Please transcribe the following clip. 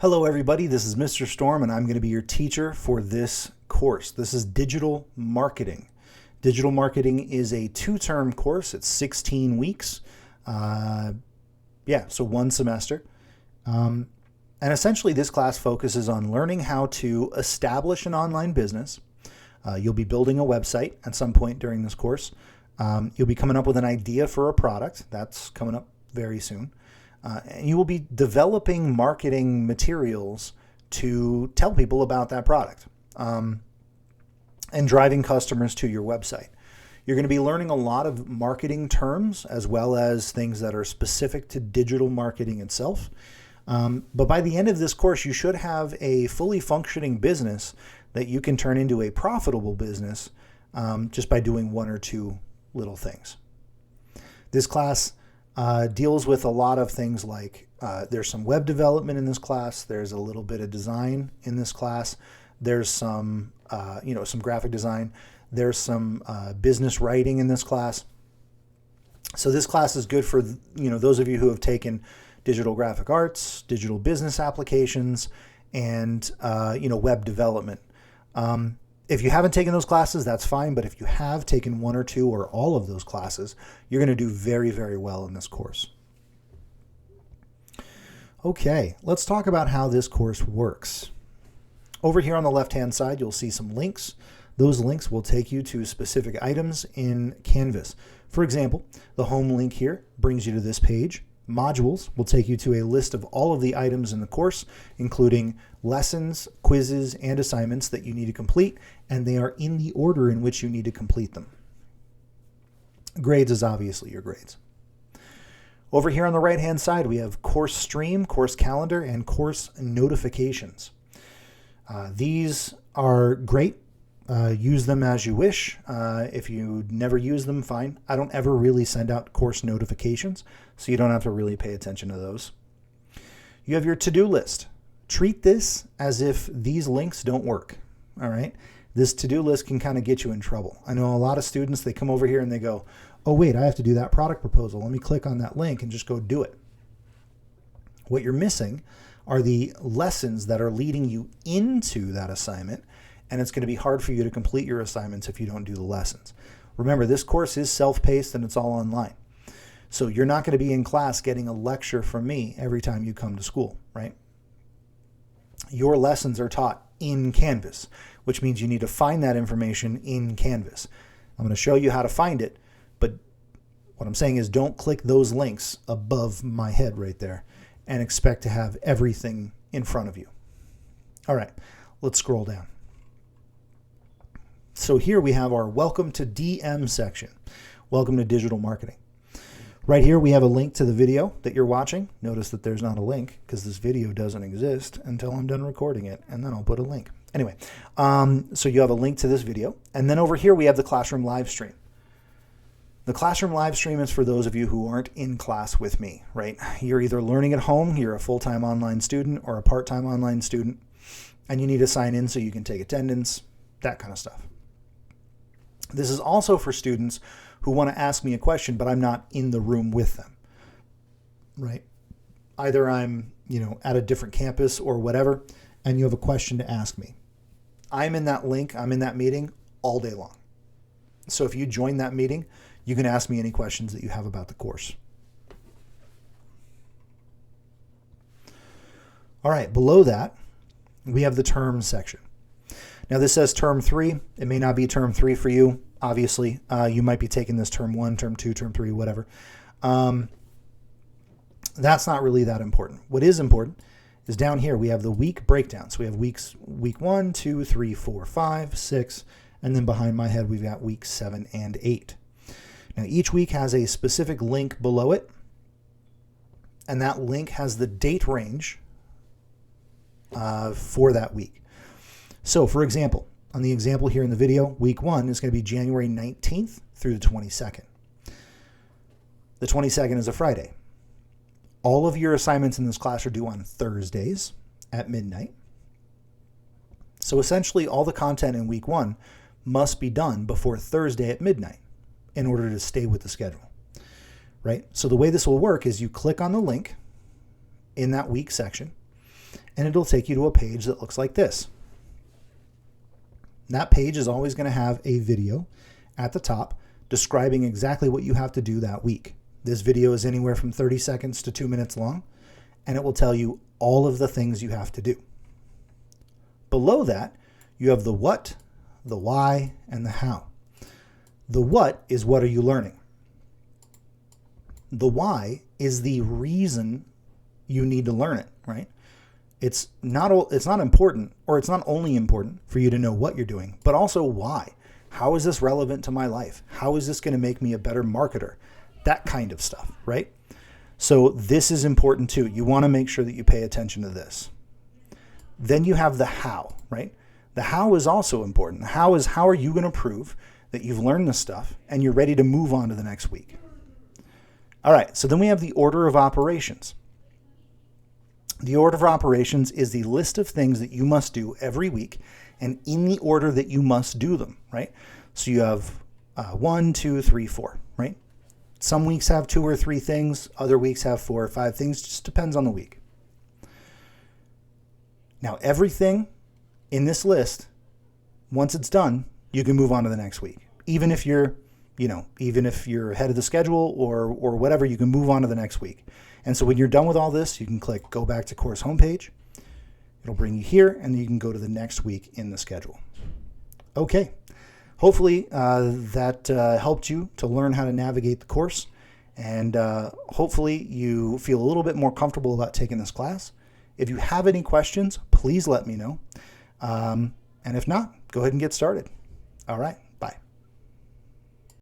Hello everybody, this is Mr. Storm and I'm going to be your teacher for this course. This is digital marketing. Digital marketing is a 2-term course. It's 16 weeks. So one semester. And essentially this class focuses on learning how to establish an online business. You'll be building a website at some point during this course. You'll be coming up with an idea for a product. That's coming up very soon. And you will be developing marketing materials to tell people about that product and driving customers to your website. You're going to be learning a lot of marketing terms as well as things that are specific to digital marketing itself. But by the end of this course, you should have a fully functioning business that you can turn into a profitable business just by doing one or two little things. This class deals with a lot of things like there's some web development in this class. There's a little bit of design in this class. There's some, some graphic design. There's some business writing in this class. So this class is good for, those of you who have taken digital graphic arts, digital business applications, and, web development. If you haven't taken those classes, that's fine. But if you have taken one or two or all of those classes, you're going to do very, very well in this course. Okay, let's talk about how this course works. Over here on the left-hand side, you'll see some links. Those links will take you to specific items in Canvas. For example, the home link here brings you to this page. Modules will take you to a list of all of the items in the course, including lessons, quizzes, and assignments that you need to complete, and they are in the order in which you need to complete them. Grades is obviously your grades. Over here on the right-hand side, we have course stream, course calendar, and course notifications. These are great. Use them as you wish. If you never use them, fine. I don't ever really send out course notifications, so you don't have to really pay attention to those. You have your to-do list. Treat this as if these links don't work, all right? This to-do list can kind of get you in trouble. I know a lot of students, they come over here and they go, oh, wait, I have to do that product proposal. Let me click on that link and just go do it. What you're missing are the lessons that are leading you into that assignment, and it's going to be hard for you to complete your assignments if you don't do the lessons. Remember, this course is self-paced and it's all online. So you're not going to be in class getting a lecture from me every time you come to school, right? Your lessons are taught in Canvas, which means you need to find that information in Canvas. I'm going to show you how to find it, but what I'm saying is don't click those links above my head right there and expect to have everything in front of you. All right, let's scroll down. So here we have our Welcome to DM section. Welcome to Digital Marketing. Right here we have a link to the video that you're watching. Notice that there's not a link because this video doesn't exist until I'm done recording it, and then I'll put a link. Anyway, so you have a link to this video. And then over here we have the classroom live stream. The classroom live stream is for those of you who aren't in class with me, right? You're either learning at home, you're a full-time online student, or a part-time online student, and you need to sign in so you can take attendance, that kind of stuff. This is also for students who want to ask me a question, but I'm not in the room with them, right? Either I'm, at a different campus or whatever, and you have a question to ask me. I'm in that link, I'm in that meeting all day long. So if you join that meeting, you can ask me any questions that you have about the course. All right, below that, we have the terms section. Now this says term 3. It may not be term 3 for you. Obviously, you might be taking this term 1, term 2, term 3, whatever. That's not really that important. What is important is down here we have the week breakdown. So we have week 1, 2, 3, 4, 5, 6, and then behind my head we've got week 7 and 8. Now each week has a specific link below it, and that link has the date range for that week. So for example, on the example here in the video, week 1 is going to be January 19th through the 22nd. The 22nd is a Friday. All of your assignments in this class are due on Thursdays at midnight. So essentially all the content in week 1 must be done before Thursday at midnight in order to stay with the schedule, right? So the way this will work is you click on the link in that week section, and it'll take you to a page that looks like this. That page is always going to have a video at the top describing exactly what you have to do that week. This video is anywhere from 30 seconds to 2 minutes long, and it will tell you all of the things you have to do. Below that, you have the what, the why, and the how. The what is what are you learning? The why is the reason you need to learn it, right? It's not important, or it's not only important for you to know what you're doing, but also why. How is this relevant to my life? How is this going to make me a better marketer? That kind of stuff, right? So this is important too. You want to make sure that you pay attention to this. Then you have the how, right? The how is also important. The how is, how are you going to prove that you've learned this stuff and you're ready to move on to the next week? All right, so then we have the order of operations. The order of operations is the list of things that you must do every week and in the order that you must do them, right? So you have 1, 2, 3, 4, right? Some weeks have 2 or 3 things. Other weeks have 4 or 5 things. Just depends on the week. Now, everything in this list, once it's done, you can move on to the next week. Even if you're ahead of the schedule or whatever, you can move on to the next week. And so when you're done with all this, you can click go back to course homepage. It'll bring you here, and you can go to the next week in the schedule. Okay. Hopefully that helped you to learn how to navigate the course, and hopefully you feel a little bit more comfortable about taking this class. If you have any questions, please let me know. And if not, go ahead and get started. All right.